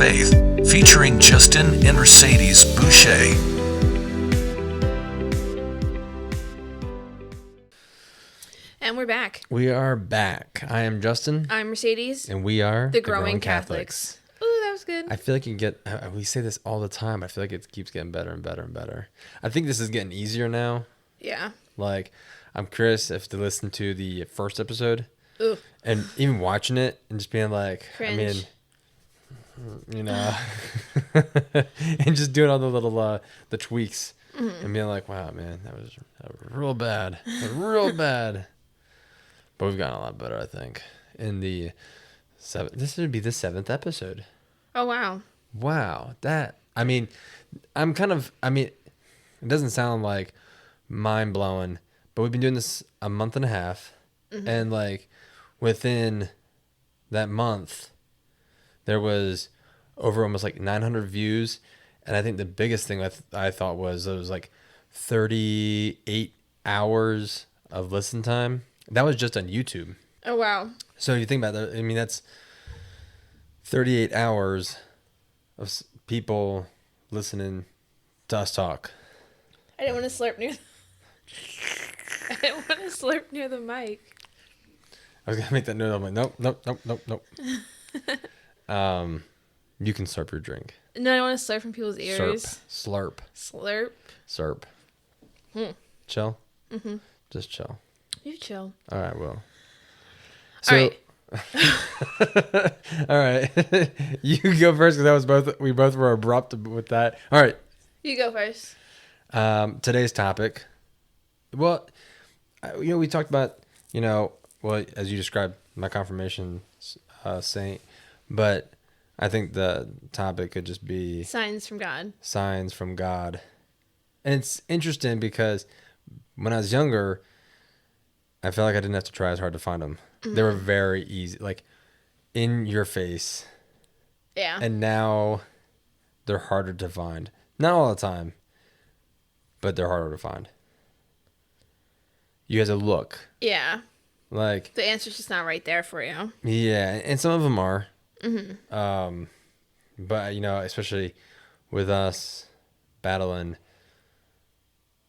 Faith, featuring Justin and Mercedes Boucher. And we're back. We are back. I am Justin. I'm Mercedes. And we are the Growing Catholics. Ooh, that was good. I feel like you can get, we say this all the time. I feel like it keeps getting better and better and better. I think this is getting easier now. Yeah. Like, I'm curious if to listen to the first episode. Ooh. And even watching it and just being like, Cringe. I mean, you know, and just doing all the little, the tweaks and being like, wow, man, that was real bad. Real bad. But we've gotten a lot better, I think. In the this would be the 7th episode. Oh, wow. Wow. It doesn't sound like mind blowing, but we've been doing this a month and a half. Mm-hmm. And like within that month, there was over almost like 900 views. And I think the biggest thing I thought was it was like 38 hours of listen time. That was just on YouTube. Oh, wow. So you think about that, I mean, that's 38 hours of people listening to us talk. I didn't want to slurp near the mic. I was going to make that note. I'm like, nope. You can slurp your drink. No, I don't want to slurp from people's ears. Slurp. Chill? Mm-hmm. Just chill. You chill. All right, well. So, all right. All right. You go first because we both were abrupt with that. All right. You go first. Today's topic. Well, we talked about, as you described, my confirmation saint, but I think the topic could just be signs from God. Signs from God. And it's interesting because when I was younger, I felt like I didn't have to try as hard to find them. Mm-hmm. They were very easy, like in your face. Yeah. And now they're harder to find. Not all the time, but they're harder to find. You have to look. Yeah. Like the answer's just not right there for you. Yeah, and some of them are. Mm-hmm. But especially with us battling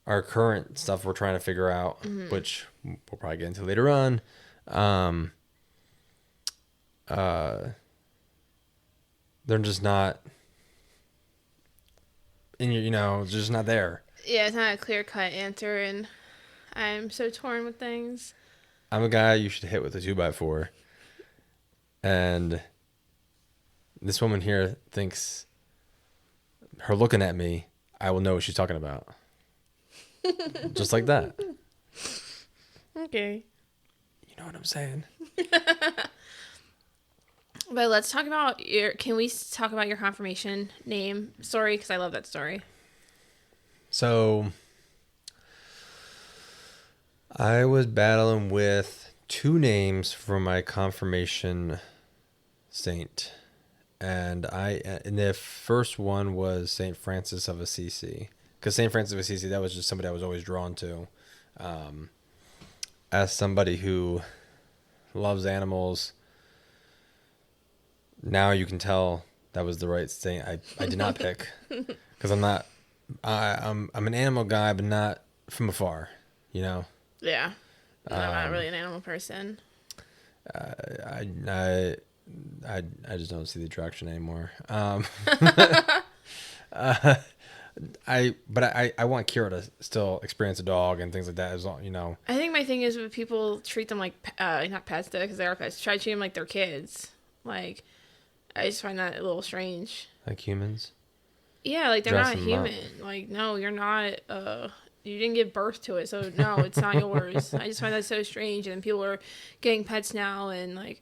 our current stuff we're trying to figure out, which we'll probably get into later on. They're just not in your, just not there. Yeah, it's not a clear-cut answer, and I'm so torn with things. I'm a guy you should hit with a 2x4. And this woman here thinks her looking at me, I will know what she's talking about. Just like that. Okay. You know what I'm saying? But let's talk about can we talk about your confirmation name story? Because I love that story. So I was battling with 2 names for my confirmation saint. And the first one was St. Francis of Assisi. Because St. Francis of Assisi, that was just somebody I was always drawn to. As somebody who loves animals, now you can tell that was the right saint. I did not pick. Because I'm an animal guy, but not from afar, Yeah. I'm not really an animal person. I just don't see the attraction anymore. I want Kira to still experience a dog and things like that as well, I think my thing is when people treat them like not pets though, because they are pets. Try to treat them like they're kids. Like, I just find that a little strange. Like humans. Yeah, like they're Dress not them human. up. Like, no, you're not. You didn't give birth to it, so no, it's not yours. I just find that so strange. And people are getting pets now, and like,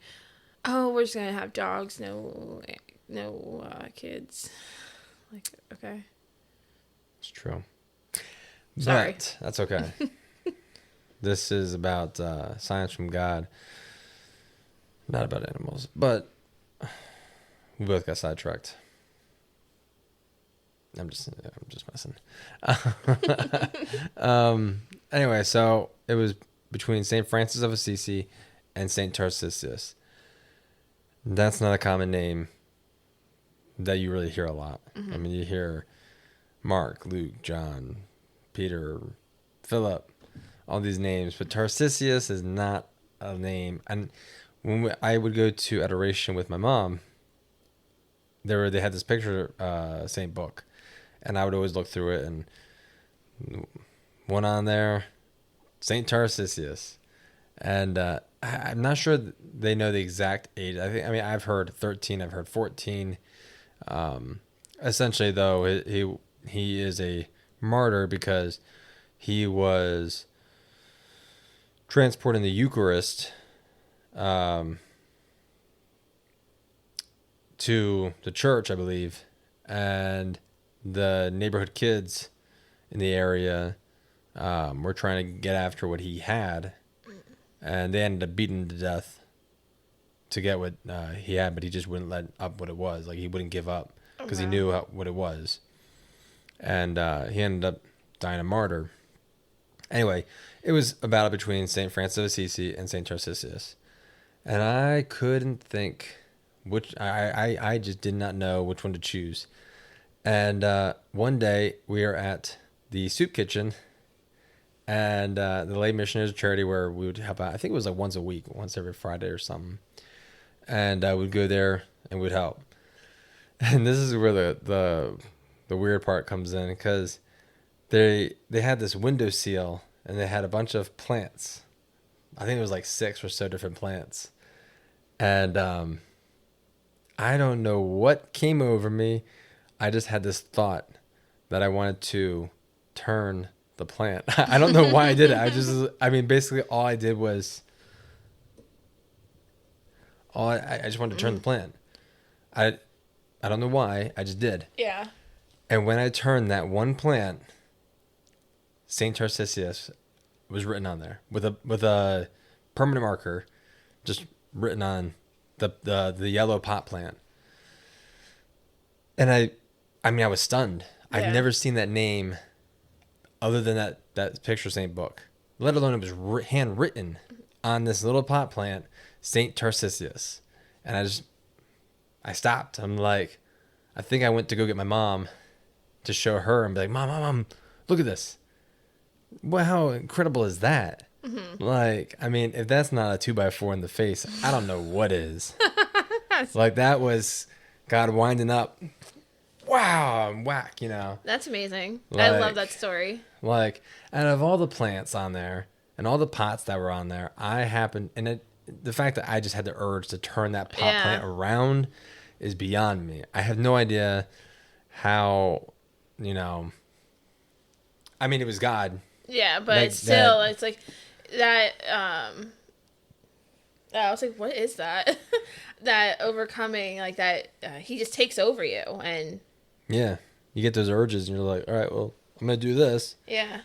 oh, we're just gonna have dogs, no kids. Like, okay. It's true. Sorry. But that's okay. This is about science from God. Not about animals. But we both got sidetracked. I'm just messing. Anyway, so it was between St. Francis of Assisi and St. Tarcisius. That's not a common name, that you really hear a lot. I mean, you hear Mark, Luke, John, Peter, Philip, all these names, but Tarcisius is not a name. And when I would go to adoration with my mom, they had this picture saint book, and I would always look through it, and one on there, Saint Tarcisius, and I'm not sure they know the exact age. I mean, I've heard 13, I've heard 14. Essentially, though, he is a martyr because he was transporting the Eucharist to the church, I believe, and the neighborhood kids in the area were trying to get after what he had, and they ended up beating him to death to get what he had, but he just wouldn't let up what it was. Like, he wouldn't give up because he knew what it was, and he ended up dying a martyr. Anyway, it was a battle between St. Francis of Assisi and St. Tarcisius, and I couldn't think which. I just did not know which one to choose. And one day we are at the soup kitchen, and the Lay Missionaries Charity, where we would help out. I think it was like once a week, once every Friday or something. And we'd go there and we'd help. And this is where the weird part comes in, because they had this windowsill and they had a bunch of plants. I think it was like 6 or so different plants. And I don't know what came over me. I just had this thought that I wanted to turn the plant. I don't know why I did it. I mean, basically all I did was, I just wanted to turn the plant. I don't know why. I just did. Yeah. And when I turned that one plant, Saint Tarcisius was written on there with a permanent marker, just written on the yellow pot plant. And I mean, I was stunned. Yeah. I've never seen that name other than that picture saint book, let alone it was handwritten on this little pot plant, Saint Tarcisius. And I stopped. I'm like, I think I went to go get my mom to show her and be like, Mom, look at this. Well, how incredible is that? Mm-hmm. Like, I mean, if that's not a 2x4 in the face, I don't know what is. Like, that was God winding up. Wow, whack, you know. That's amazing. Like, I love that story. Like, out of all the plants on there and all the pots that were on there, the fact that I just had the urge to turn that pot plant around is beyond me. I have no idea how, you know. I mean, it was God. Yeah, but still, it's like that. I was like, what is that? That overcoming, like that. He just takes over you, and yeah, you get those urges, and you're like, all right, well, I'm gonna do this. Yeah.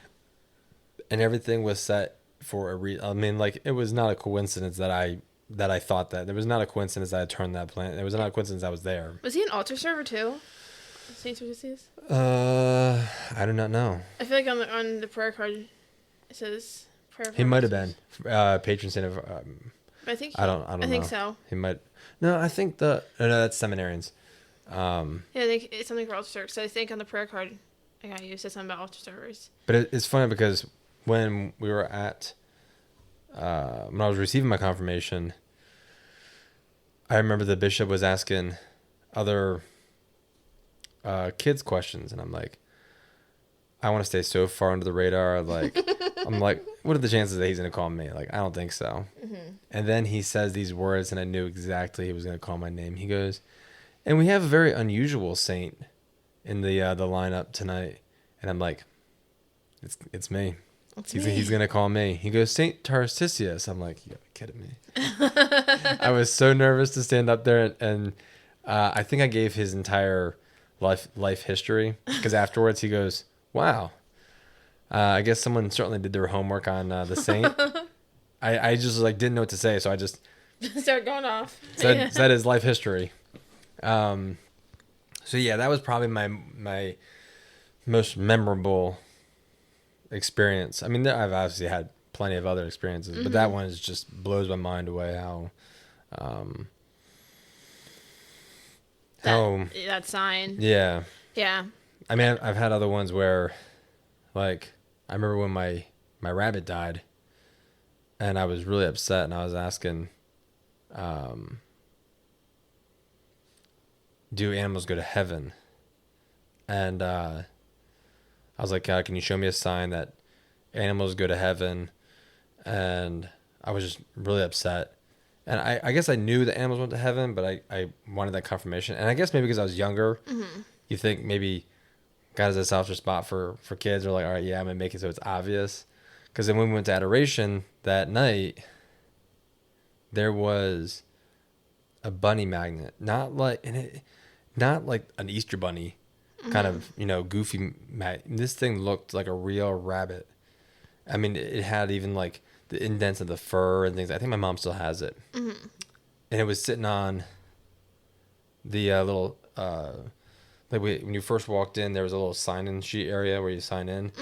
And everything was set for a reason. I mean, like, it was not a coincidence that I thought that. There was not a coincidence that I turned that plant. It was not a coincidence I was there. Was he an altar server too? Saint Tarcisius? I do not know. I feel like on the prayer card it says prayer. He might have been patron saint of. I think. I don't know. I think so. He might. No, I think no, that's seminarians. Yeah, I think it's something for altar servers. So I think on the prayer card I got you, it said something about altar servers. But it's funny because when we were at when I was receiving my confirmation, I remember the bishop was asking other kids questions, and I'm like, I want to stay so far under the radar. Like, I'm like, what are the chances that he's gonna call me? Like, I don't think so. Mm-hmm. And then he says these words, and I knew exactly he was gonna call my name. He goes, and we have a very unusual saint in the lineup tonight, and I'm like, it's me. He's gonna call me. He goes, Saint Tarcisius. I'm like, you gotta be kidding me. I was so nervous to stand up there, and I think I gave his entire life history, because afterwards he goes, wow, I guess someone certainly did their homework on the saint. I just like didn't know what to say, so I just start going off. said his life history. So yeah, that was probably my most memorable experience. I mean, I've obviously had plenty of other experiences, but that one just blows my mind away. that sign. Yeah. Yeah. I mean, I've had other ones where, like, I remember when my rabbit died, and I was really upset, and I was asking, do animals go to heaven? And I was like, God, can you show me a sign that animals go to heaven? And I was just really upset. And I guess I knew that animals went to heaven, but I wanted that confirmation. And I guess maybe because I was younger, you think maybe God has a softer spot for kids. Or like, all right, yeah, I'm going to make it so it's obvious. Because then when we went to adoration that night, there was a bunny magnet. Not like an Easter bunny kind of, goofy magnet. This thing looked like a real rabbit. I mean, it had even like the indents of the fur and things. I think my mom still has it. And it was sitting on the little, when you first walked in, there was a little sign-in sheet area where you sign in.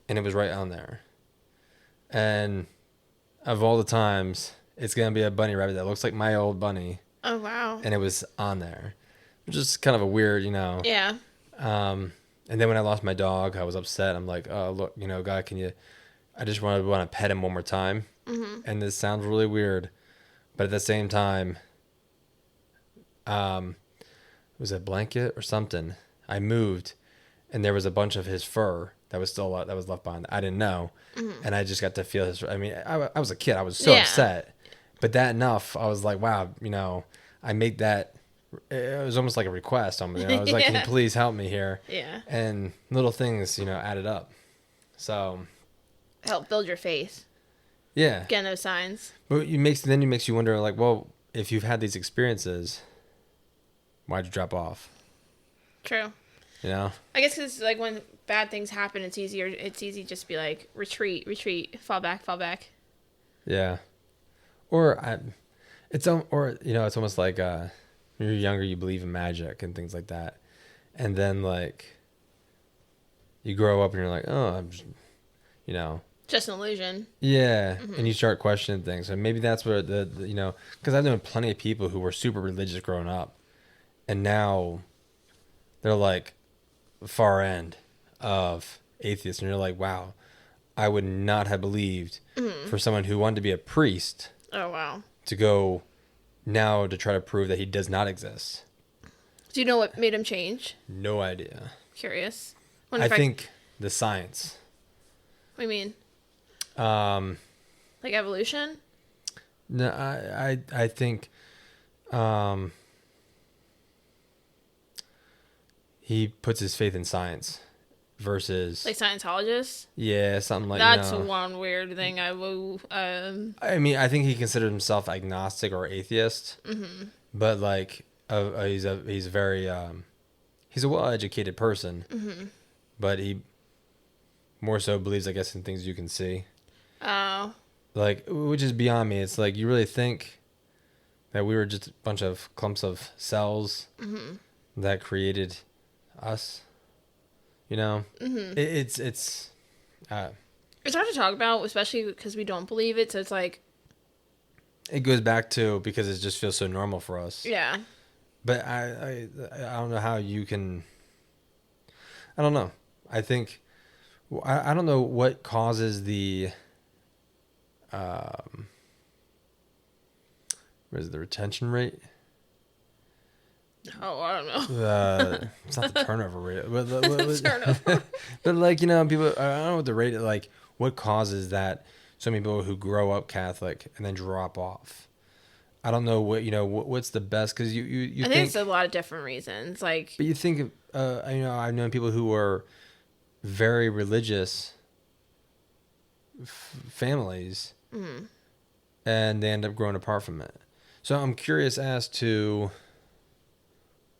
And it was right on there. And of all the times, it's going to be a bunny rabbit that looks like my old bunny. Oh, wow. And it was on there. Just kind of a weird, Yeah. And then when I lost my dog, I was upset. I'm like, oh, look, God, I just want to pet him one more time. And this sounds really weird, but at the same time, it was a blanket or something. I moved, and there was a bunch of his fur that was left behind. I didn't know, and I just got to feel his. I mean, I was a kid. I was so upset, but that enough. I was like, wow, I made that. It was almost like a request. I was like, can you please help me here? Yeah. And little things, added up. So help build your faith. Yeah. Getting those signs. But it makes you wonder, like, well, if you've had these experiences, why'd you drop off? True. I guess because like when bad things happen, it's easy just to be like retreat, fall back. Yeah. Or it's almost like when you're younger, you believe in magic and things like that, and then like you grow up and you're like, oh, I'm just, just an illusion. Yeah, and you start questioning things, and maybe that's where the because I've known plenty of people who were super religious growing up, and now they're like far end of atheists, and you're like, wow, I would not have believed for someone who wanted to be a priest. Oh wow. To go now to try to prove that he does not exist. Do you know what made him change? No idea. Curious. I think the science. What do you mean? Like evolution? No, I think he puts his faith in science versus like Scientologists. Yeah, something like that's one weird thing. I will. I mean, I think he considered himself agnostic or atheist, but like he's very he's a well-educated person, but he more so believes, I guess, in things you can see. Oh. Like, which is beyond me. It's like, you really think that we were just a bunch of clumps of cells that created us? It's hard to talk about, especially because we don't believe it. So it's like it goes back to because it just feels so normal for us. Yeah. But I don't know how you can. I don't know. I think I don't know what causes the. What is the retention rate? Oh, I don't know. It's not the turnover rate. Turnover. But like, people, I don't know what the rate is, like, what causes that so many people who grow up Catholic and then drop off. I don't know what's the best, because you I think it's a lot of different reasons. Like, but you think, I've known people who were very religious families and they end up growing apart from it. So I'm curious as to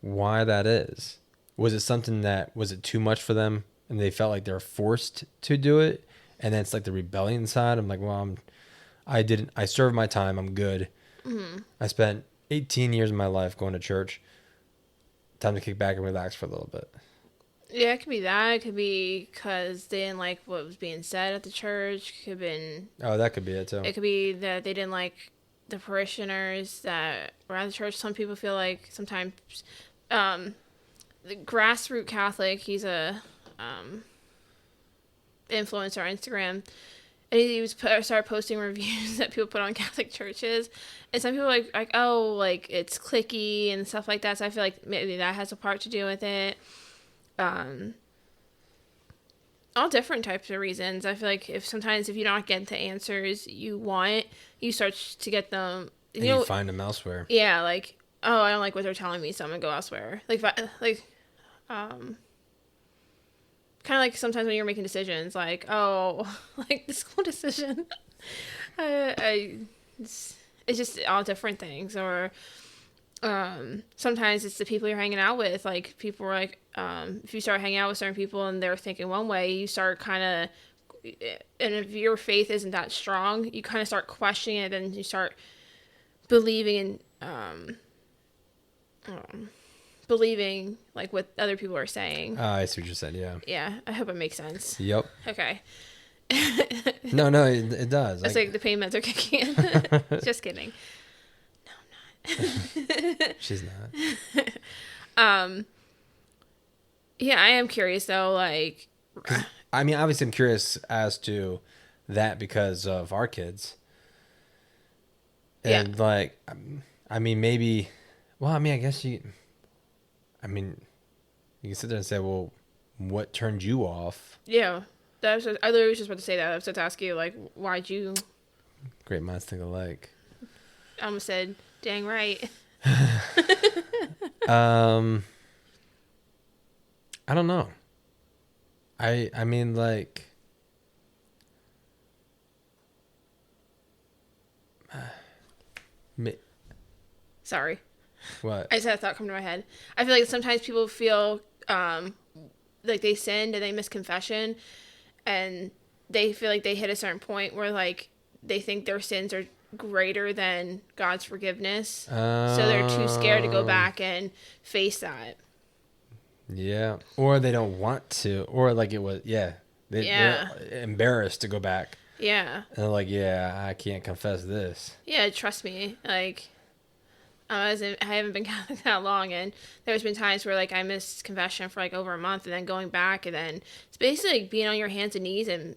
why that is. Was it something was it too much for them and they felt like they're forced to do it? And then it's like the rebellion side. I'm like, well, I served my time. I'm good. I spent 18 years of my life going to church. Time to kick back and relax for a little bit. Yeah, it could be that. It could be because they didn't like what was being said at the church. It could have been. Oh, that could be it too. It could be that they didn't like the parishioners that were at the church. Some people feel like sometimes the Grassroot Catholic. He's a influencer on Instagram, and he started posting reviews that people put on Catholic churches, and some people are like oh, like it's cliquey and stuff like that. So I feel like maybe that has a part to do with it. All different types of reasons. I feel like if you don't get the answers you want, you start to get them. You find them elsewhere. Yeah, like, oh, I don't like what they're telling me, so I'm gonna go elsewhere. Kind of like sometimes when you're making decisions, like, oh, like the school decision. It's just all different things, or sometimes it's the people you're hanging out with. Like people are like, if you start hanging out with certain people and they're thinking one way, you start kind of, and if your faith isn't that strong, you kind of start questioning it, and you start believing in, believing like what other people are saying. I see what you said. Yeah. Yeah, I hope it makes sense. Yep. Okay. No, it does. It's like the pain meds are kicking in. Just kidding. No, I'm not. She's not. Yeah, I am curious though. Like, I mean, obviously, I'm curious as to that because of our kids. And like, I mean, maybe. Well, I mean, I guess you. I mean, you can sit there and say, "Well, what turned you off?" Yeah, I literally was just about to say that. I was about to ask you, like, why'd you? Great minds think alike. I almost said, "Dang right." I don't know. I mean, like, Sorry. what? I just had a thought come to my head. I feel like sometimes people feel like they sinned and they miss confession, and they feel like they hit a certain point where like they think their sins are greater than God's forgiveness, so they're too scared to go back and face that. Yeah, or they don't want to, or like it was, they're embarrassed to go back. Yeah. And they're like, yeah, I can't confess this. Yeah, trust me. Like, I haven't been Catholic that long, and there's been times where like I missed confession for like over a month, and then going back, and then it's basically like being on your hands and knees, and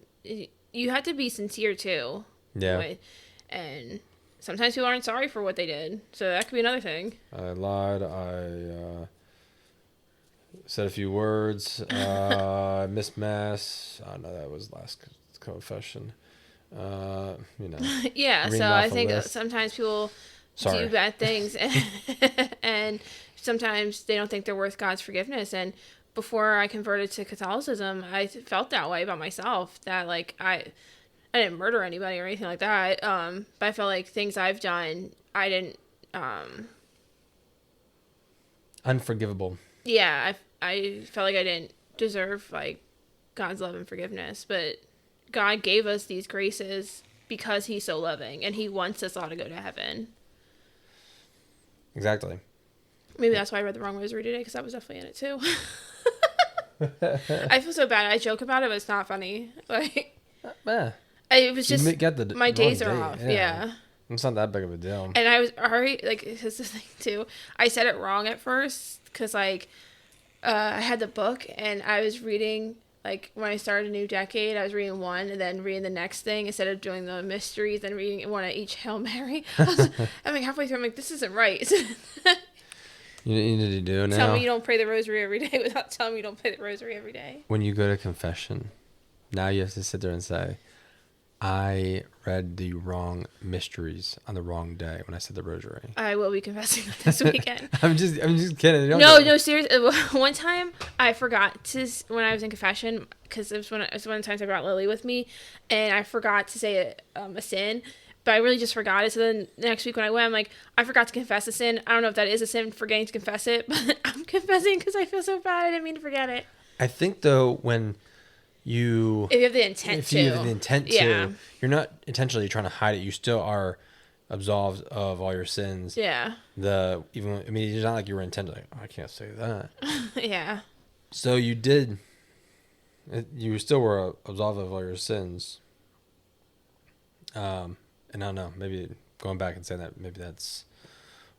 you have to be sincere too. Yeah. And sometimes people aren't sorry for what they did, so that could be another thing. I lied. I said a few words. I missed mass. Oh, no, that was last confession. Yeah, so I think sometimes people do bad things, and sometimes they don't think they're worth God's forgiveness. And before I converted to Catholicism, I felt that way about myself, that like I didn't murder anybody or anything like that, but I felt like things I've done, I didn't unforgivable. Yeah, I felt like I didn't deserve like God's love and forgiveness, but God gave us these graces because he's so loving, and he wants us all to go to heaven. Exactly. Maybe that's why I read the wrong rosary today, because I was definitely in it too. I feel so bad. I joke about it, but it's not funny. Like, it was just my days are off. Yeah. It's not that big of a deal. And I was already like, this is the thing too. I said it wrong at first because like I had the book and I was reading. Like, when I started a new decade, I was reading one and then reading the next thing instead of doing the mysteries and reading one at each Hail Mary. I'm like, halfway through, I'm like, this isn't right. You need to do now. Tell me you don't pray the rosary every day without telling me you don't pray the rosary every day. When you go to confession, now you have to sit there and say, I read the wrong mysteries on the wrong day when I said the rosary. I will be confessing that this weekend. I'm just kidding. No, seriously. One time I forgot to, when I was in confession, because it was one of the times I brought Lily with me, and I forgot to say a sin, but I really just forgot it. So then next week when I went, I'm like, I forgot to confess a sin. I don't know if that is a sin, forgetting to confess it, but I'm confessing because I feel so bad. I didn't mean to forget it. I think though, when if you have the intent to, you're not intentionally trying to hide it. You still are absolved of all your sins. Yeah. It's not like you were intended. Like, oh, I can't say that. Yeah. So you still were absolved of all your sins. And I don't know, maybe going back and saying that, maybe that's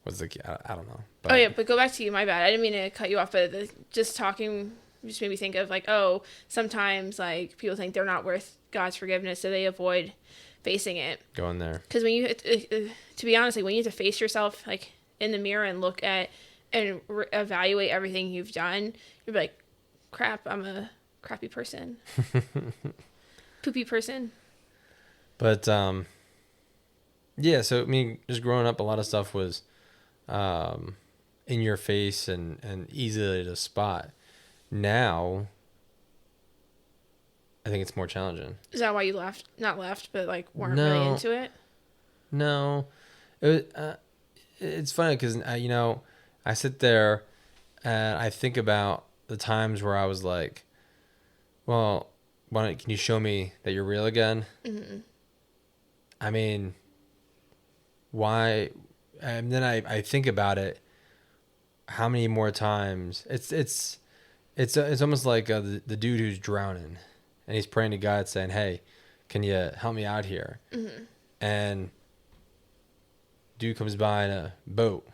was the key. I don't know. Oh yeah, but go back to you. My bad. I didn't mean to cut you off, but just talking just made me think of like, oh, sometimes like people think they're not worth God's forgiveness, so they avoid facing it. Go in there. Because when you, to be honest, like when you have to face yourself like in the mirror and look at and evaluate everything you've done, you're like, crap, I'm a crappy person, poopy person. But yeah. So I mean, just growing up, a lot of stuff was in your face and easily to spot. Now, I think it's more challenging. Is that why you left? Not left, but like weren't No. really into it. No, it's funny because you know, I sit there and I think about the times where I was like, well, can you show me that you're real again? Mm-hmm. I mean, why? And then I think about it. How many more times? It's almost like the dude who's drowning, and he's praying to God, saying, "Hey, can you help me out here?" Mm-hmm. And dude comes by in a boat.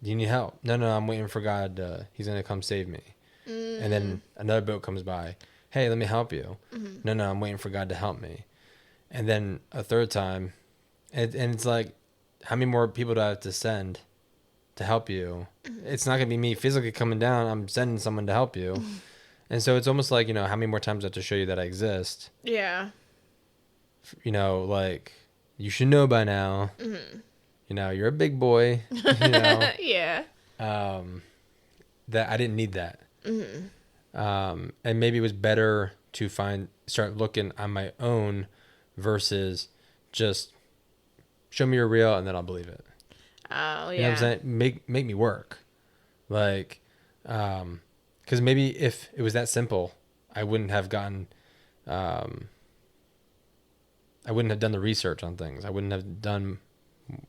Do you need help? No, I'm waiting for God. He's gonna come save me. Mm-hmm. And then another boat comes by. Hey, let me help you. Mm-hmm. No, I'm waiting for God to help me. And then a third time, and it's like, how many more people do I have to send to help you? Mm-hmm. It's not gonna be me physically coming down. I'm sending someone to help you. Mm-hmm. And so it's almost like, you know, how many more times do I have to show you that I exist? Yeah. You know, like, you should know by now. Mm-hmm. You know, you're a big boy. You know, Yeah. that I didn't need that. Mm-hmm. And maybe it was better to start looking on my own versus just show me you're real and then I'll believe it. Oh yeah. You know what I'm saying? Make me work. Like, because maybe if it was that simple, I wouldn't have gotten, I wouldn't have done the research on things. I wouldn't have done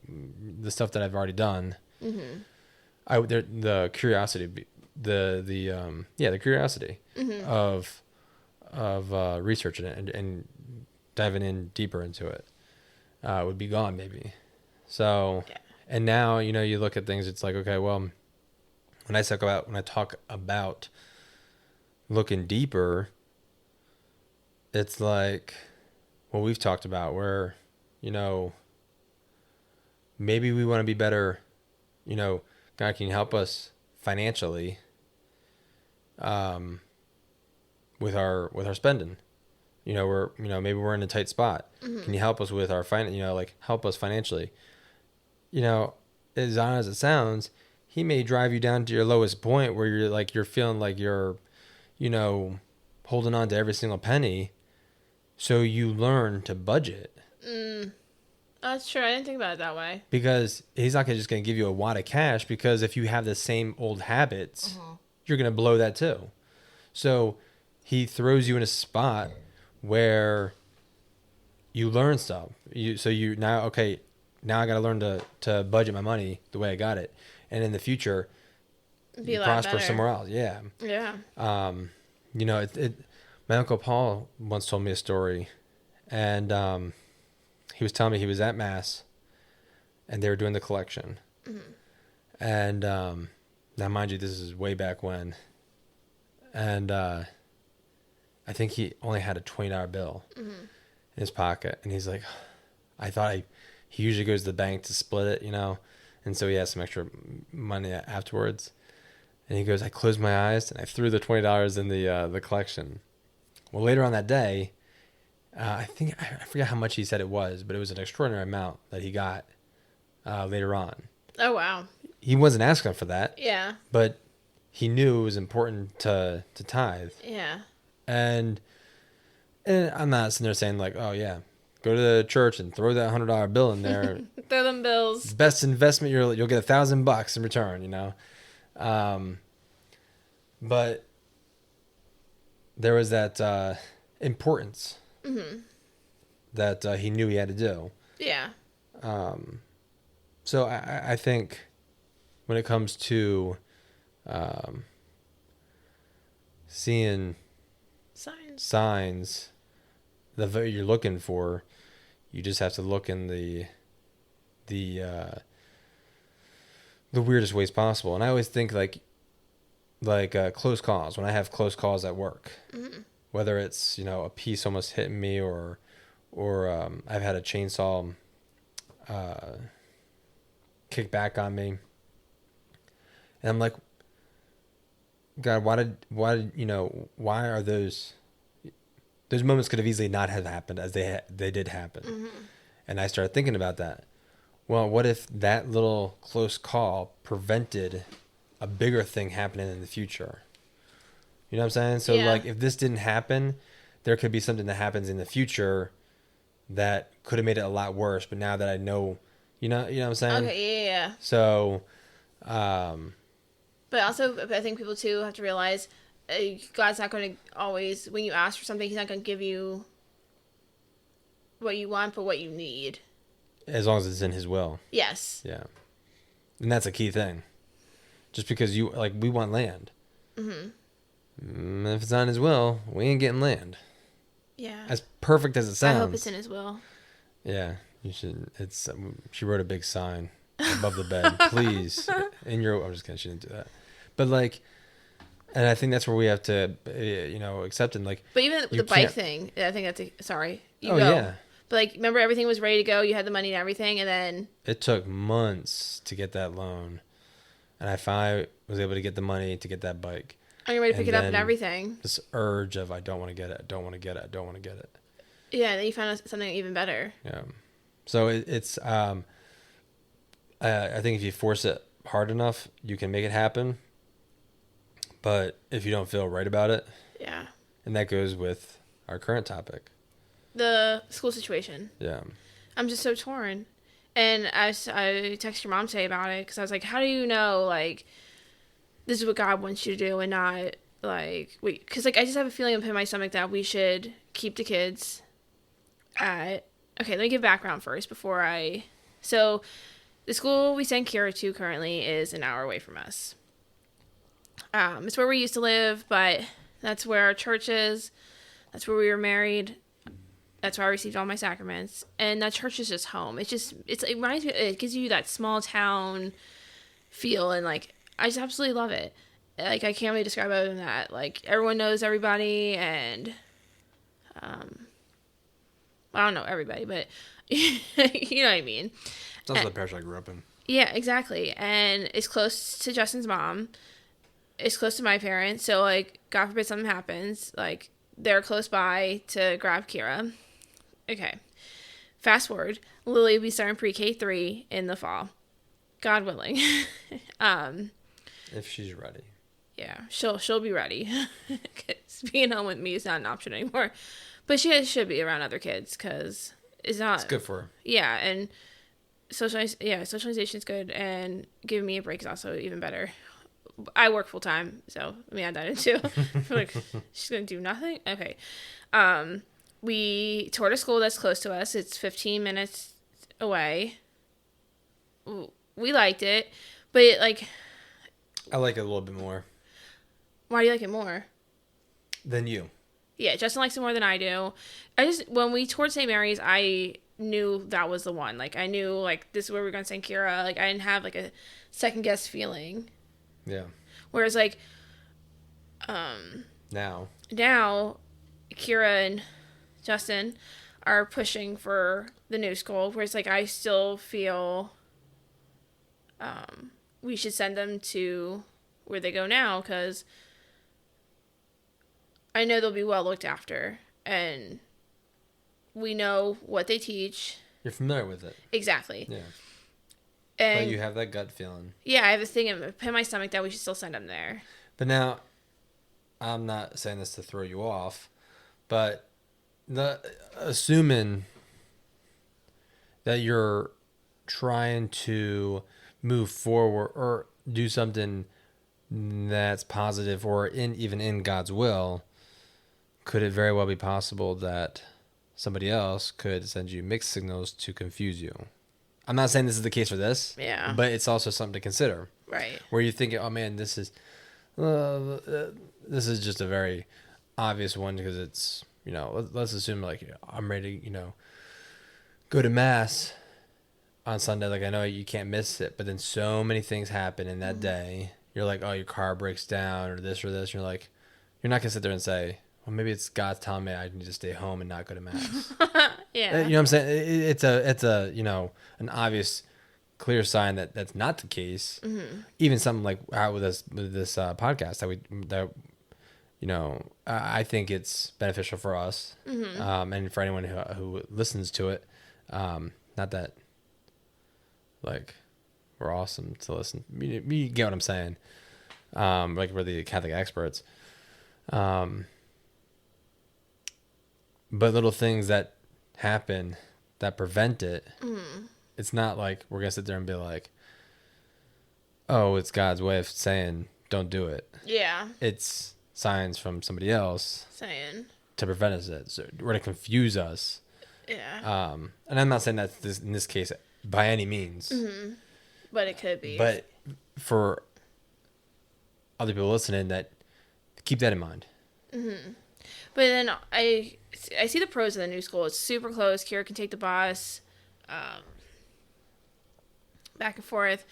the stuff that I've already done. Mm-hmm. The curiosity, the curiosity Mm-hmm. of researching it and diving in deeper into it would be gone maybe. So, Yeah. and now, you know, you look at things, it's like, okay, well, when I talk about looking deeper, it's like what we've talked about where, you know, maybe we want to be better, you know, God can help us financially with our spending. You know, maybe we're in a tight spot. Mm-hmm. Can you help us with our help us financially? You know, as odd as it sounds, he may drive you down to your lowest point where you're feeling like you're, you know, holding on to every single penny. So you learn to budget. That's true. I didn't think about it that way. Because he's not just going to give you a wad of cash, because if you have the same old habits, you're going to blow that too. So he throws you in a spot where you learn stuff. Now I got to learn to budget my money the way I got it. And in the future, Be a you lot prosper better. somewhere else. Yeah. Yeah. You know, my Uncle Paul once told me a story, and he was telling me he was at Mass, and they were doing the collection. Mm-hmm. And now, mind you, this is way back when. And I think he only had a $20 bill in his pocket. And he's like, he usually goes to the bank to split it, you know. And so he has some extra money afterwards. And he goes, I closed my eyes and I threw the $20 in the collection. Well, later on that day, I forget how much he said it was, but it was an extraordinary amount that he got later on. Oh wow. He wasn't asking for that, Yeah. but he knew it was important to tithe. Yeah. And I'm not sitting there saying like, oh yeah, go to the church and throw that $100 bill in there. Throw them bills. Best investment, you'll get $1,000 in return, you know. But there was that importance that he knew he had to do. Yeah. So I think when it comes to seeing signs that you're looking for, you just have to look in the the weirdest ways possible. And I always think like close calls, when I have close calls at work, whether it's, a piece almost hitting me or I've had a chainsaw kick back on me. And I'm like, God, why are those moments could have easily not have happened as they did happen. And I started thinking about that. Well, what if that little close call prevented a bigger thing happening in the future? You know what I'm saying? So Yeah. like if this didn't happen, there could be something that happens in the future that could have made it a lot worse. But now that I know, you know what I'm saying? Okay, yeah. So, But also, I think people too have to realize God's not going to always, when you ask for something, He's not going to give you what you want, but what you need. as long as it's in His will. Yes. Yeah. And that's a key thing. Just because we want land. If it's not in His will, we ain't getting land. Yeah. As perfect as it sounds. I hope it's in His will. Yeah, you should. She wrote a big sign above the bed. Please, I'm just kidding. She didn't do that. But and I think that's where we have to, accept and But even you the bike can't- thing, I think that's sorry. You Oh go. yeah, But remember everything was ready to go. You had the money and everything, and then it took months to get that loan, and I finally was able to get the money to get that bike. are you ready to pick And it up and then everything? This urge of I don't want to get it, I don't want to get it, I don't want to get it. Yeah, and then you found something even better. Yeah. So it's I think if you force it hard enough, you can make it happen. But if you don't feel right about it, Yeah. and that goes with our current topic. The school situation. Yeah. I'm just so torn. And I texted your mom today about it because I was like, how do you know, this is what God wants you to do and not, wait. Because, I just have a feeling in my stomach that we should keep the kids at... Okay, let me give background first before I... So, the school we send Kira to currently is an hour away from us. It's where we used to live, but that's where our church is. That's where we were married. That's where I received all my sacraments. And that church is just home. It reminds me, it gives you that small town feel. And, I just absolutely love it. I can't really describe it other than that. Everyone knows everybody. And, I don't know everybody, but you know what I mean. It's also the parish I grew up in. Yeah, exactly. And it's close to Justin's mom. It's close to my parents. So, God forbid something happens. They're close by to grab Kira. Okay. Fast forward. Lily will be starting pre-K 3 in the fall. God willing. If she's ready. Yeah, she'll be ready. 'Cause being home with me is not an option anymore. But she should be around other kids because it's not... It's good for her. Yeah, and socialization is good, and giving me a break is also even better. I work full time, so let me add that in too. She's gonna do nothing. Okay. We toured a school that's close to us. It's 15 minutes away. We liked it, but I like it a little bit more why do you like it more? than you. Yeah, Justin likes it more than I do. When we toured St. Mary's, I knew that was the one. I knew this is where we're gonna send Kira. I didn't have a second guess feeling. Yeah. Whereas Now, Kira and Justin are pushing for the new school, whereas I still feel we should send them to where they go now because I know they'll be well looked after and we know what they teach. you're familiar with it. Exactly. Yeah. And But you have that gut feeling. yeah, I have a thing in my stomach that we should still send them there. But now, I'm not saying this to throw you off, but assuming that you're trying to move forward or do something that's positive or even in God's will, could it very well be possible that somebody else could send you mixed signals to confuse you? I'm not saying this is the case for this, Yeah. but it's also something to consider. Right. Where you think, oh man, this is just a very obvious one because it's, let's assume I'm ready to, go to mass on Sunday, like I know you can't miss it, but then so many things happen in that day. You're like, oh, your car breaks down or this or this. You're like, you're not gonna sit there and say, well, maybe it's God's telling me I need to stay home and not go to mass. Yeah. You know what I'm saying? It's a an obvious, clear sign that that's not the case. Even something like out with this podcast that I think it's beneficial for us, and for anyone who listens to it. Not that like we're awesome to listen. You get what I'm saying? Like we're the Catholic experts. But little things that happen that prevent it. It's not like we're gonna sit there and be like, "Oh, it's God's way of saying don't do it." Yeah. It's signs from somebody else Saying. to prevent us or to confuse us. Yeah. And I'm not saying that in this case by any means, But it could be. but for other people listening, that keep that in mind. But then I see the pros of the new school. It's super close. Kira can take the bus back and forth.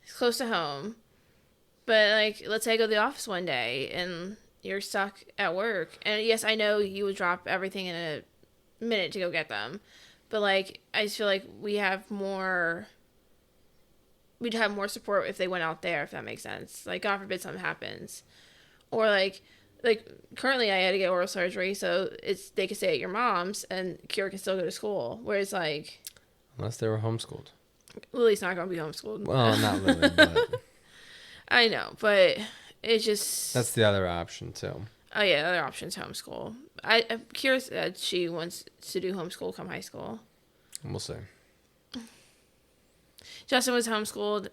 It's close to home. But, like, let's say I go to the office one day and you're stuck at work. And, yes, I know you would drop everything in a minute to go get them. But, like, I just feel like we'd have more support if they went out there, if that makes sense. Like, God forbid something happens. Or, like currently I had to get oral surgery, so they could stay at your mom's and Kira can still go to school. Whereas, like, Unless they were homeschooled. Lily's not going to be homeschooled. Well, not Lily, but I know, but it's just... that's the other option too. Oh, yeah, the other option's homeschool. Kira said she wants to do homeschool come high school. We'll see. Justin was homeschooled.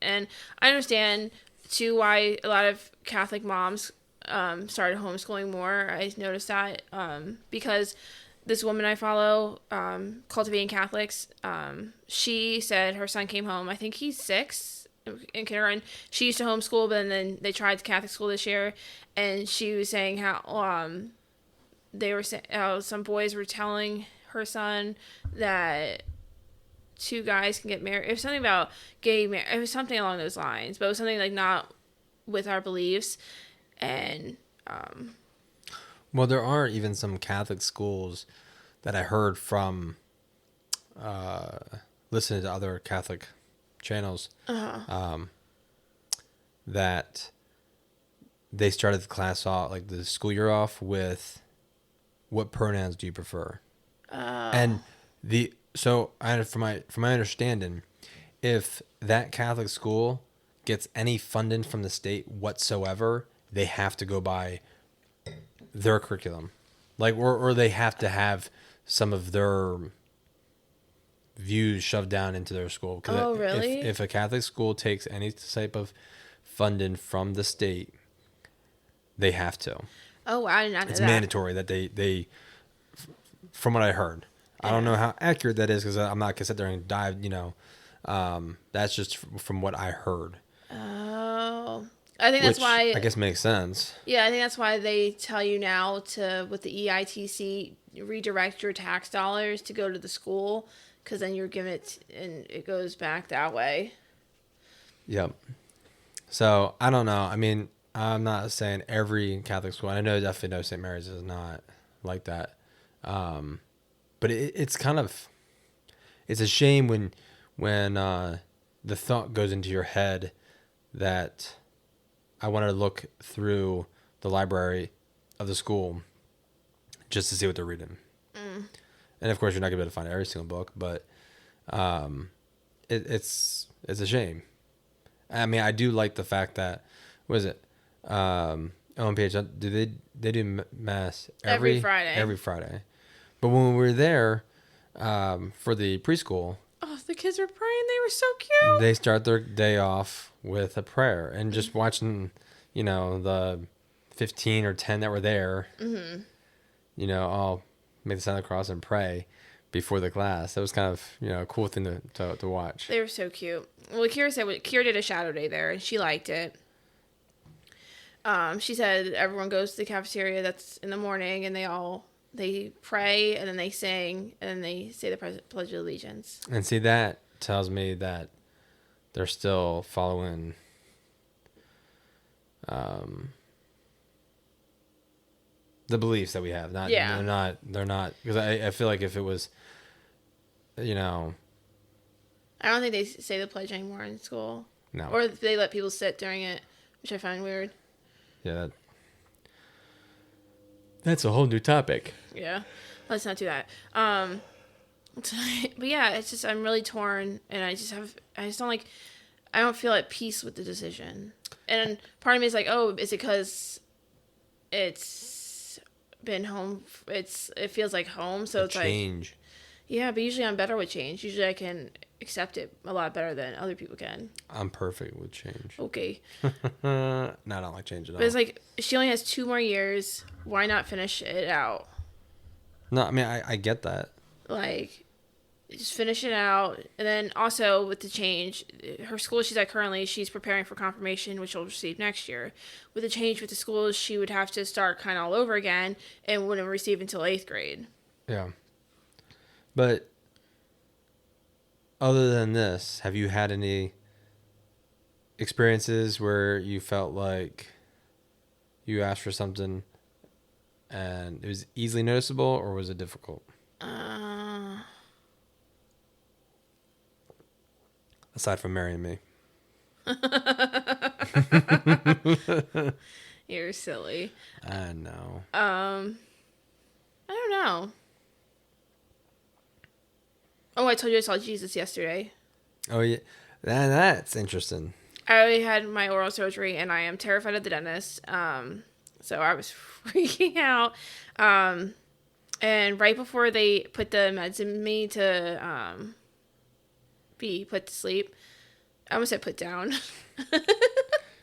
And I understand, too, why a lot of Catholic moms started homeschooling more. I noticed that because this woman I follow, Cultivating Catholics, she said her son came home. I think he's 6 in kindergarten. She used to homeschool, but then they tried the Catholic school this year, and she was saying how how some boys were telling her son that 2 guys can get married. It was something about gay marriage. It was something along those lines, but it was something like not with our beliefs. And well, there are even some Catholic schools that I heard from listening to other Catholic channels that they started the class off, like the school year off, with what pronouns do you prefer? And from my understanding, if that Catholic school gets any funding from the state whatsoever, they have to go by their curriculum, like or they have to have some of their views shoved down into their school. Oh, really? If a Catholic school takes any type of funding from the state, they have to. Oh, wow, I did not know It's that. mandatory that they. From what I heard, I don't know how accurate that is because I'm not gonna sit there and dive. That's just from what I heard. Oh, I think that's Which why. I guess makes sense. Yeah, I think that's why they tell you now to, with the EITC, redirect your tax dollars to go to the school, because then you're giving it, and it goes back that way. Yep. So I don't know. I mean, I'm not saying every Catholic school. I know definitely no St. Mary's is not like that. But it's kind of, it's a shame when the thought goes into your head that I wanted to look through the library of the school just to see what they're reading. And of course, you're not gonna be able to find every single book, but it's a shame. I mean, I do like the fact that, what is it? OMPH, do they do mass Every Friday. Every Friday. But when we were there for the preschool, Oh, the kids were praying. They were so cute. they start their day off with a prayer, and just watching, the 15 or 10 that were there, all make the sign of the cross and pray before the class. That was kind of, a cool thing to watch. They were so cute. Well, Kira did a shadow day there, and she liked it. She said everyone goes to the cafeteria that's in the morning, and they all they pray, and then they sing, and then they say the Pledge of Allegiance. And see, that tells me that they're still following the beliefs that we have. Not, Yeah. they're not, because I feel like if it was, you know, I don't think they say the pledge anymore in school. no. Or they let people sit during it, which I find weird. Yeah. That's a whole new topic. Yeah. Let's not do that. But yeah, it's just, I'm really torn, and I just don't like, I don't feel at peace with the decision. And part of me is like, oh, is it because it's been home? It feels like home. So it's change. like, yeah, but usually I'm better with change. Usually I can accept it a lot better than other people can. I'm perfect with change. Okay. No, I don't like change at all. But it's like, she only has 2 more years. Why not finish it out? No, I mean, I get that. Like, just finish it out. And then also with the change, her school she's at currently, she's preparing for confirmation, which she'll receive next year. With the change with the schools, she would have to start kind of all over again and wouldn't receive until 8th grade. Yeah. But other than this, have you had any experiences where you felt like you asked for something and it was easily noticeable, or was it difficult? Aside from marrying me. You're silly. I know. I don't know. Oh, I told you I saw Jesus yesterday. Oh, yeah. That's interesting. I already had my oral surgery, and I am terrified of the dentist. So I was freaking out. And right before they put the meds in me to be put to sleep, I almost said put down.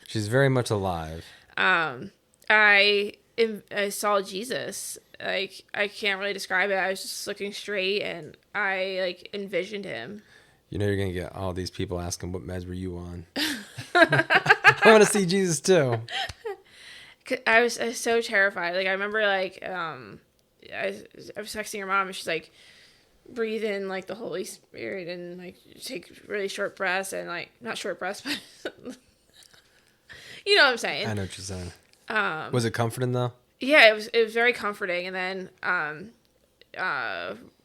She's very much alive. I saw Jesus. Like, I can't really describe it. I was just looking straight, and I like envisioned him. You know, you're gonna get all these people asking, "What meds were you on?" I want to see Jesus too. I was so terrified. Like, I remember, like, I was texting your mom, and she's like, breathe in like the Holy Spirit, and like take really short breaths, and like not short breaths, but you know what I'm saying. I know what you're saying. Was it comforting though? Yeah, it was very comforting. And then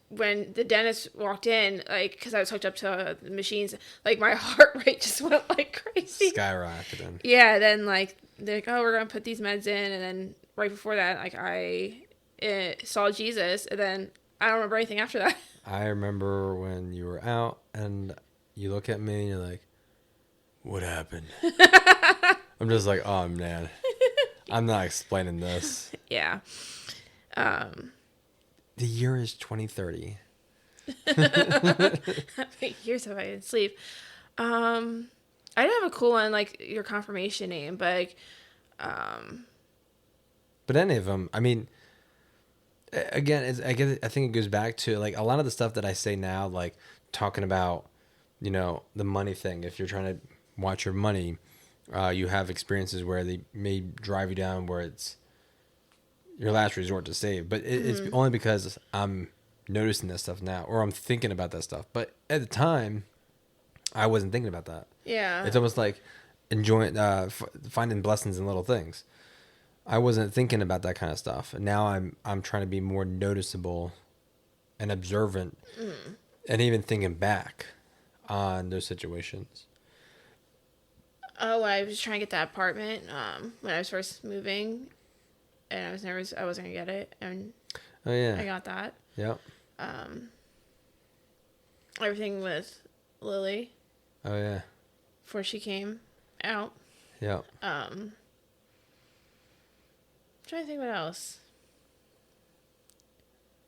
when the dentist walked in, like, because I was hooked up to the machines, like my heart rate just went like crazy, skyrocketing. Yeah, then like they're like, oh, we're gonna put these meds in, and then right before that, like I saw Jesus, and then I don't remember anything after that. I remember when you were out and you look at me and you're like, "What happened?" I'm just like, "Oh man, I'm not explaining this." Yeah. The year is 2030. Years have I didn't sleep. I didn't have a cool one like your confirmation name, but like, But any of them, I mean, again, I think it goes back to like a lot of the stuff that I say now, like talking about, you know, the money thing. If you're trying to watch your money, you have experiences where they may drive you down where it's your last resort to save. But it's only because I'm noticing that stuff now, or I'm thinking about that stuff. But at the time, I wasn't thinking about that. yeah. It's almost like enjoying, finding blessings in little things. I wasn't thinking about that kind of stuff. And now I'm trying to be more noticeable and observant, and even thinking back on those situations. Oh, when I was trying to get that apartment, when I was first moving, and I was nervous I wasn't gonna get it, and Oh yeah. I got that. Yep. Everything with Lily Oh yeah. before she came out. Yep. I'm trying to think what else.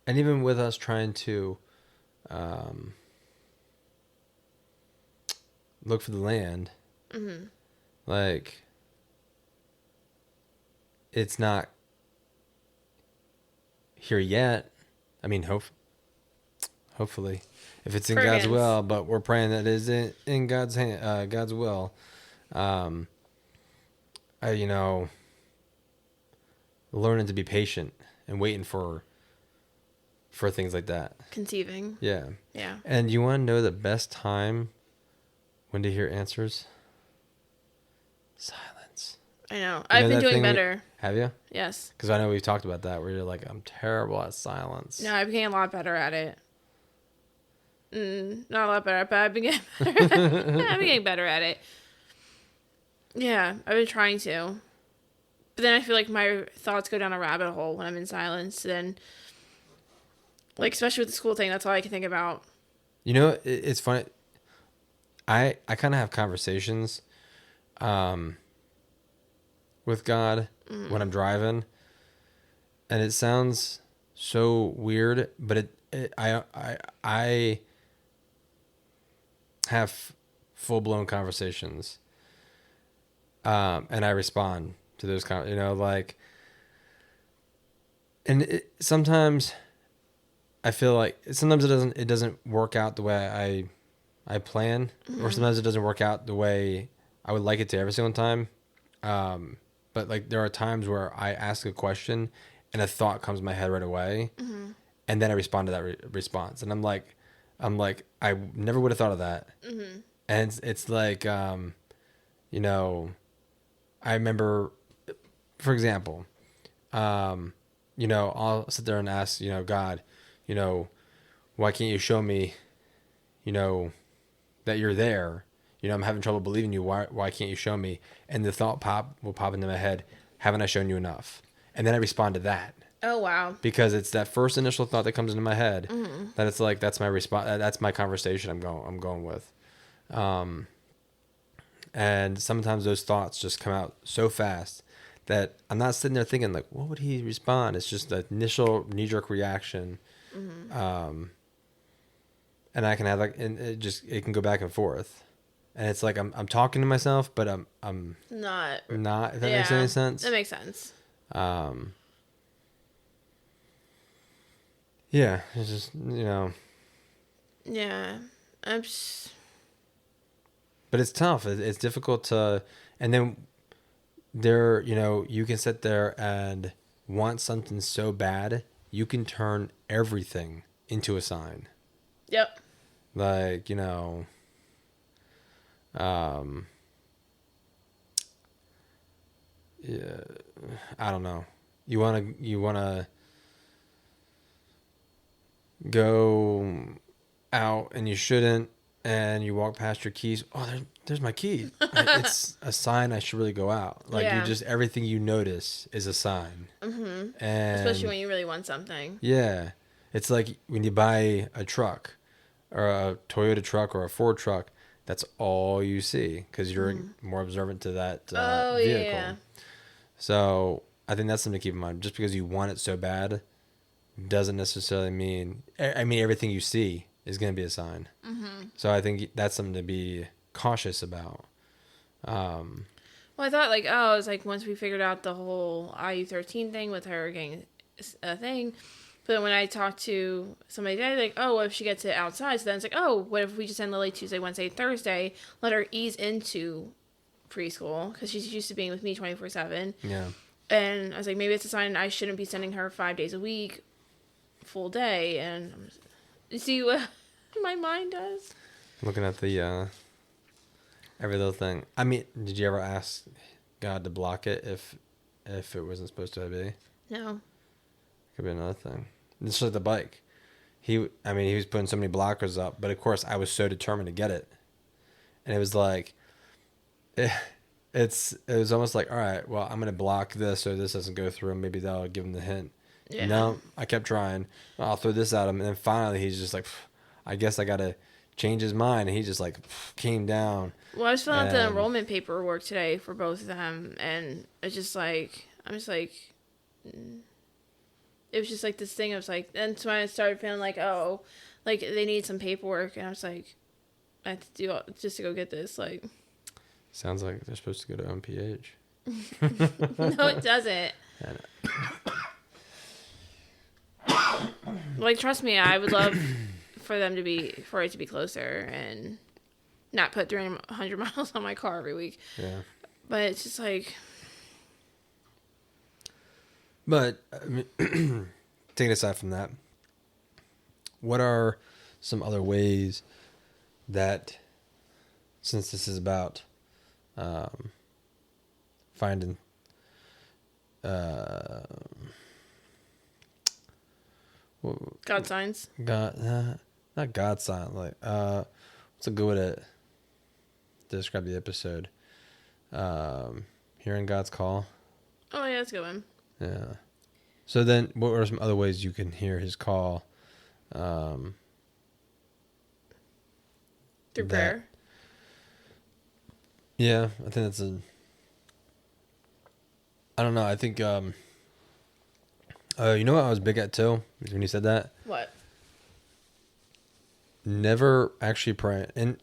And even with us trying to look for the land, like it's not here yet. I mean, hopefully, if it's in God's Prayers. will, but we're praying that it is in God's hand, God's will. You know, learning to be patient and waiting for for things like that. Conceiving. Yeah. Yeah. And you want to know the best time when to hear answers? Silence. I know. You I've know been that doing thing better. Have you? Yes. Because I know we've talked about that where you're like, I'm terrible at silence. No, I became a lot better at it. Not a lot better, but I've been getting better. I've been getting better at it. Yeah, I've been trying to. But then I feel like my thoughts go down a rabbit hole when I'm in silence. Then, like, especially with the school thing, that's all I can think about. You know, it's funny. I kind of have conversations with God when I'm driving, and it sounds so weird, but I have full-blown conversations, and I respond to those like, and sometimes I feel like sometimes it doesn't work out the way I plan, or sometimes it doesn't work out the way I would like it to every single time. But like there are times where I ask a question and a thought comes to my head right away, and then I respond to that response, and I'm like, I never would have thought of that, and it's like, you know, I remember, for example, you know, I'll sit there and ask, you know, God, you know, why can't you show me, you know, that you're there? You know, I'm having trouble believing you. Why can't you show me? And the thought will pop into my head. Haven't I shown you enough? And then I respond to that. Oh, wow. Because it's that first initial thought that comes into my head that it's like, that's my response. That's my conversation I'm going with. And sometimes those thoughts just come out so fast that I'm not sitting there thinking like, what would he respond? It's just the initial knee-jerk reaction. And I can have like, and it can go back and forth. And it's like I'm talking to myself, but I'm Not. if that makes any sense. That makes sense. Yeah, it's just, you know. Yeah. I'm just... But it's tough. It's difficult to, and then there, you know, you can sit there and want something so bad, you can turn everything into a sign. Yep. Like, you know, yeah, I don't know. You wanna go out and you shouldn't, and you walk past your keys. Oh, there's my key. It's a sign I should really go out. Like Yeah. you just, everything you notice is a sign. And Especially when you really want something. yeah, it's like when you buy a truck or a Toyota truck or a Ford truck. That's all you see because you're more observant to that vehicle. Yeah. So I think that's something to keep in mind. Just because you want it so bad doesn't necessarily mean, I mean, everything you see is going to be a sign. So I think that's something to be cautious about. Well, I thought, like, oh, it's like once we figured out the whole IU-13 thing with her getting a thing. But then when I talked to somebody today, like, oh, what if she gets it outside? So then it's like, oh, what if we just send Lily Tuesday, Wednesday, Thursday, let her ease into preschool? Because she's used to being with me 24/7. Yeah. And I was like, maybe it's a sign I shouldn't be sending her 5 days a week, full day. And you see what my mind does? Looking at the every little thing. I mean, did you ever ask God to block it if it wasn't supposed to be? No. Could be another thing. It's like the bike. He was putting so many blockers up, but of course I was so determined to get it, and it was like, it was almost like, all right, well, I'm gonna block this so this doesn't go through, and maybe that'll give him the hint. Yeah. No, I kept trying. I'll throw this at him, and then finally he's just like, I guess I gotta change his mind, and he just like came down. Well, I was filling out the And- enrollment paperwork today for both of them, and it's just like, I'm just like, it was just like this thing. I was like, and so I started feeling like, oh, like they need some paperwork, and I was like, I have to do all, just to go get this. Like, Sounds like they're supposed to go to MPH. no, it doesn't. Like, trust me, I would love for it to be closer and not put 300 miles on my car every week. Yeah. But it's just like, But I mean, taking aside from that, what are some other ways that, since this is about finding God signs. God, not God sign, like what's a good way to describe the episode? Hearing God's call. Oh yeah, that's a good one. Yeah. So then, what are some other ways you can hear His call? Through That- prayer. Yeah, I think that's I don't know. I think you know what I was big at too when you said that. What? Never actually praying. And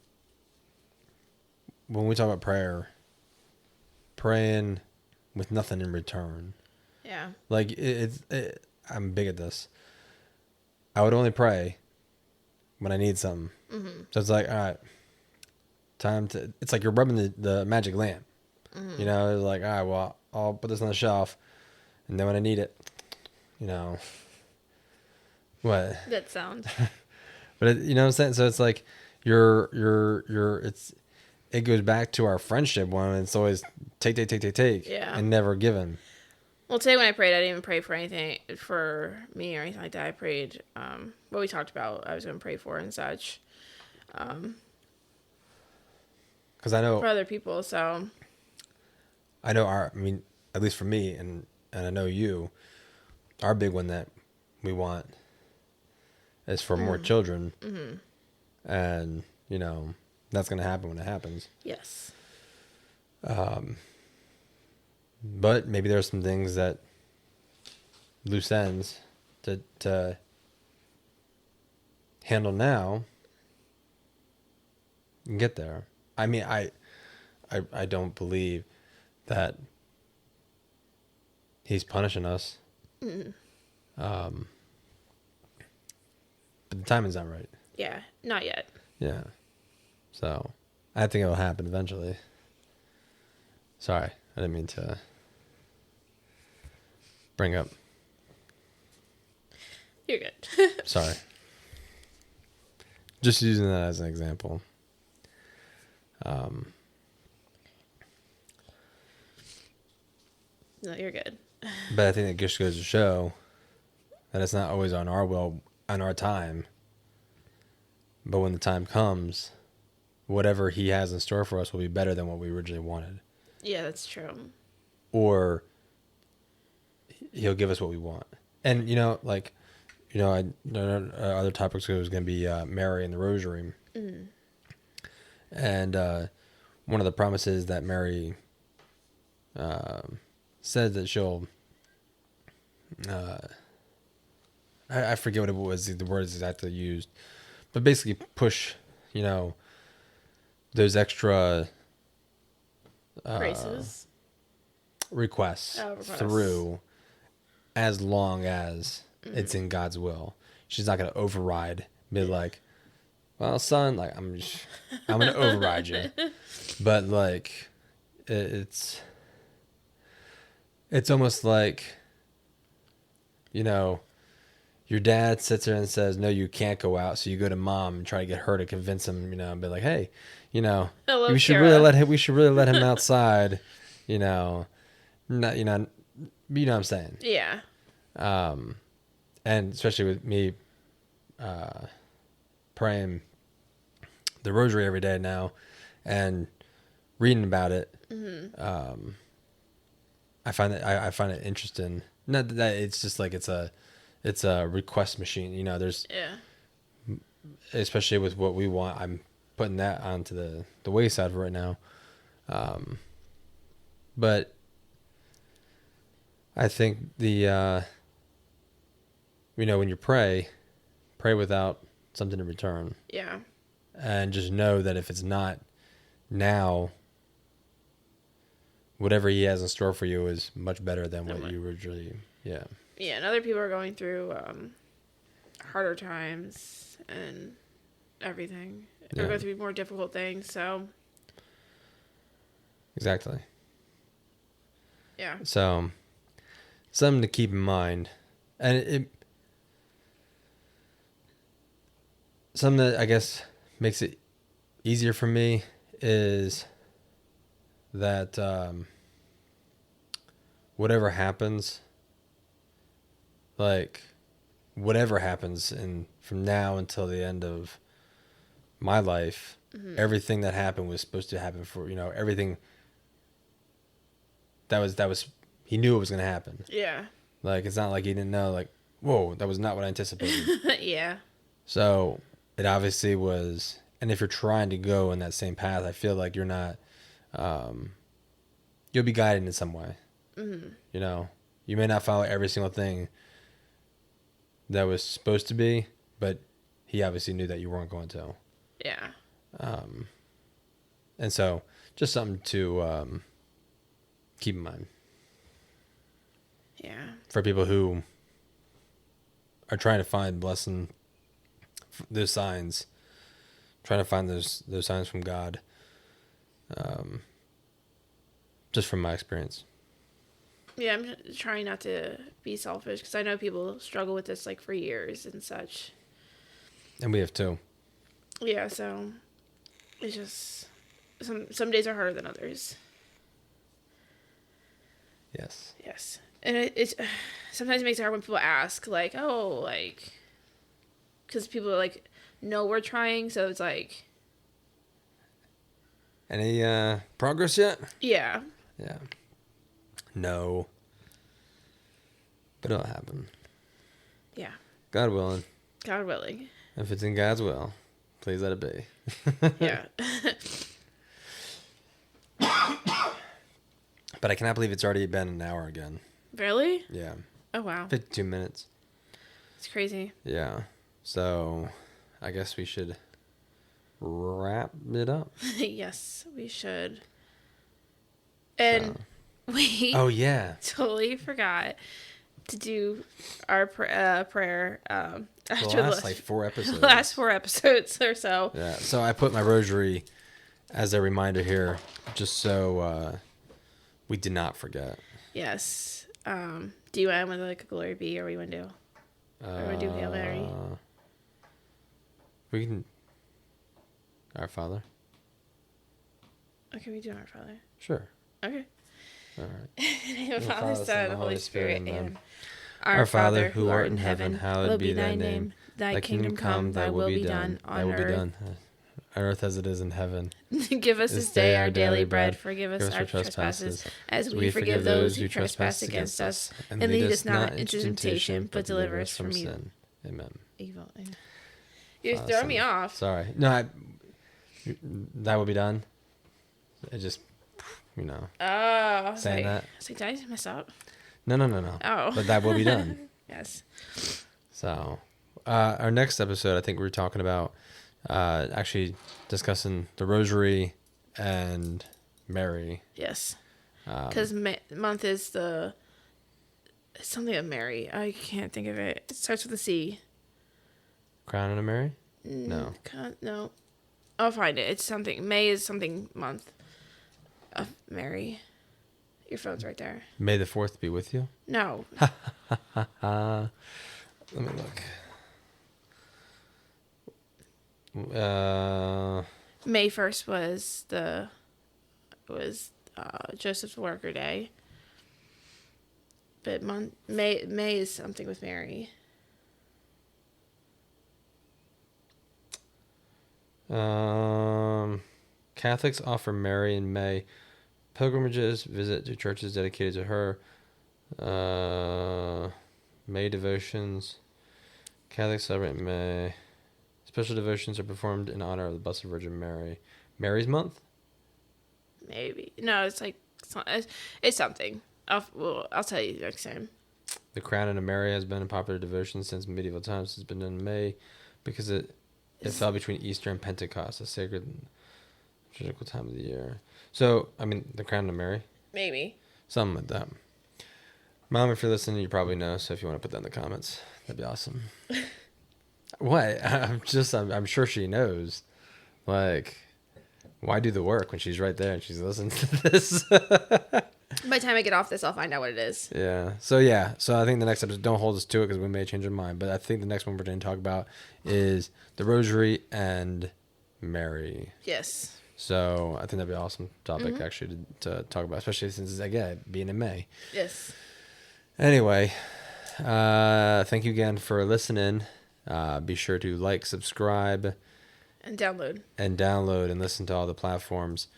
when we talk about prayer, praying with nothing in return. Yeah. Like I'm big at this. I would only pray when I need something. Mm-hmm. So it's like, all right, time to. It's like you're rubbing the magic lamp. Mm-hmm. You know, it's like, all right, well, I'll put this on the shelf, and then when I need it, you know, what? That sound. But you know what I'm saying? So it's like you're it goes back to our friendship one. It's always take, Yeah. and never given. Well, today when I prayed, I didn't even pray for anything for me or anything like that. I prayed what we talked about. I was going to pray for and such Because I know for other people. So I mean, at least for me, and I know you, our big one that we want is for more children. mm-hmm. And, you know, that's going to happen when it happens. Yes. But maybe there's some things that loose ends to handle now and get there. I mean, I don't believe that He's punishing us. Mm. But the timing's not right. Yeah. Not yet. Yeah. So I think it'll happen eventually. Sorry, I didn't mean to bring up. You're good. Sorry. Just using that as an example. No, you're good. But I think it just goes to show that it's not always on our time. But when the time comes, whatever He has in store for us will be better than what we originally wanted. Yeah, that's true. Or He'll give us what we want. And, you know, like, you know, other topics was going to be Mary and the Rosary. Mm. And one of the promises that Mary said that she'll, I forget what it was, the words exactly used, but basically push, you know, those extra Graces. requests requests. through as long as it's in God's will. She's not going to override, be like, well, son, like I'm going to override you. But like it's almost like, you know, your dad sits there and says, no, you can't go out. So you go to mom and try to get her to convince him, you know, and be like, hey, you know, Hello, we should Kara. we should really let him outside, you know, not, you know what I'm saying? Yeah. And especially with me, praying the rosary every day now and reading about it. Mm-hmm. I find it interesting. Not that it's just like it's a request machine. You know, there's, Yeah. especially with what we want, I'm putting that onto the wayside for right now. But I think you know, when you pray without something in return, Yeah. and just know that if it's not now, whatever He has in store for you is much better than what you originally, yeah. Yeah, and other people are going through harder times and everything. Yeah. Or going through more difficult things, so Exactly. yeah. So, something to keep in mind. And something that I guess makes it easier for me is that whatever happens, like whatever happens and from now until the end of my life, everything that happened was supposed to happen for, everything that was he knew it was going to happen. Yeah. Like, it's not like he didn't know, like, whoa, that was not what I anticipated. Yeah. So it obviously was, and if you're trying to go in that same path, I feel like you're not, you'll be guided in some way. You may not follow every single thing that was supposed to be, but he obviously knew that you weren't going to. Yeah. And so just something to keep in mind Yeah. for people who are trying to find blessing, those signs, trying to find those signs from God. Just from my experience. Yeah, I'm just trying not to be selfish because I know people struggle with this like for years and such. And we have too. Yeah, so it's just some days are harder than others. Yes. Yes, and it's sometimes it makes it hard when people ask like, oh, like, because people like know we're trying, so it's like, Any progress yet? yeah, Yeah. No. But it'll happen. yeah, God willing. God willing, If it's in God's will, please let it be. yeah. But I cannot believe it's already been an hour again. Really? Yeah. Oh wow, 52 minutes. it's crazy. Yeah. So I guess we should wrap it up. Yes, we should. And we Oh, yeah. totally forgot to do our prayer The after last, like, 4 episodes. last 4 episodes or so. Yeah. So I put my rosary as a reminder here, just so we did not forget. Yes. Do you want to like a glory be, or we want to do? Or we do Hail Mary? We can. Our Father. Okay, we do Our Father. Sure. Okay. All right. In the name of the Father, Son, and the Holy Spirit. Amen. Amen. Our Father, who art in heaven, hallowed be thy name. Thy kingdom come, thy will be done on earth. On earth as it is in heaven. Give us this day our daily bread. Forgive us our trespasses, as we forgive those who trespass against us. And lead us not into temptation, but deliver us from evil. sin. Amen. Evil. You're throwing me off. Sorry. No, that will be done. It just, Oh, I was saying like, that. I was like, did I mess up? No. Oh. But that will be done. Yes. So, our next episode, I think we're talking about actually discussing the Rosary and Mary. Yes. Because month is it's something of Mary. I can't think of it. It starts with a C. Crown and a Mary? No. No. I'll find it. It's something. May is something month of Mary. Your phone's right there. May the 4th be with you? No. Let me look. May 1st was Joseph's worker day. But May is something with Mary. Catholics offer Mary in May pilgrimages, visit to churches dedicated to her. May devotions. Catholics celebrate May. Special devotions are performed in honor of the Blessed Virgin Mary. Mary's Month? Maybe. No, it's like it's something. I'll tell you next time. The Crown and a Mary has been a popular devotion since medieval times. It's been done in May because it fell between Easter and Pentecost, a sacred liturgical time of the year. So, I mean, the Crown and a Mary? Maybe. Something like that. Mom, if you're listening, you probably know, so if you want to put that in the comments, that'd be awesome. What? I'm sure she knows. Like, why do the work when she's right there and she's listening to this? By the time I get off this, I'll find out what it is. Yeah. So I think the next episode, don't hold us to it because we may change our mind. But I think the next one we're going to talk about is the Rosary and Mary. Yes. So I think that'd be an awesome topic actually to talk about, especially since it's again being in May. Yes. Anyway, thank you again for listening. Be sure to like, subscribe, And download. and listen to all the platforms.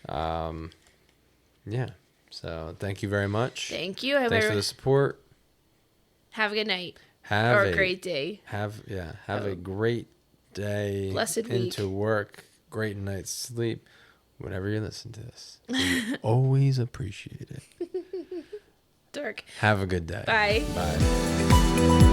Yeah. So thank you very much. Thank you. Thanks for the support. Have a good night. Have or a great day. Have a great day. Blessed week. Into work. Great night's sleep. Whenever you listen to this, we always appreciate it. Dark. Have a good day. Bye. Bye.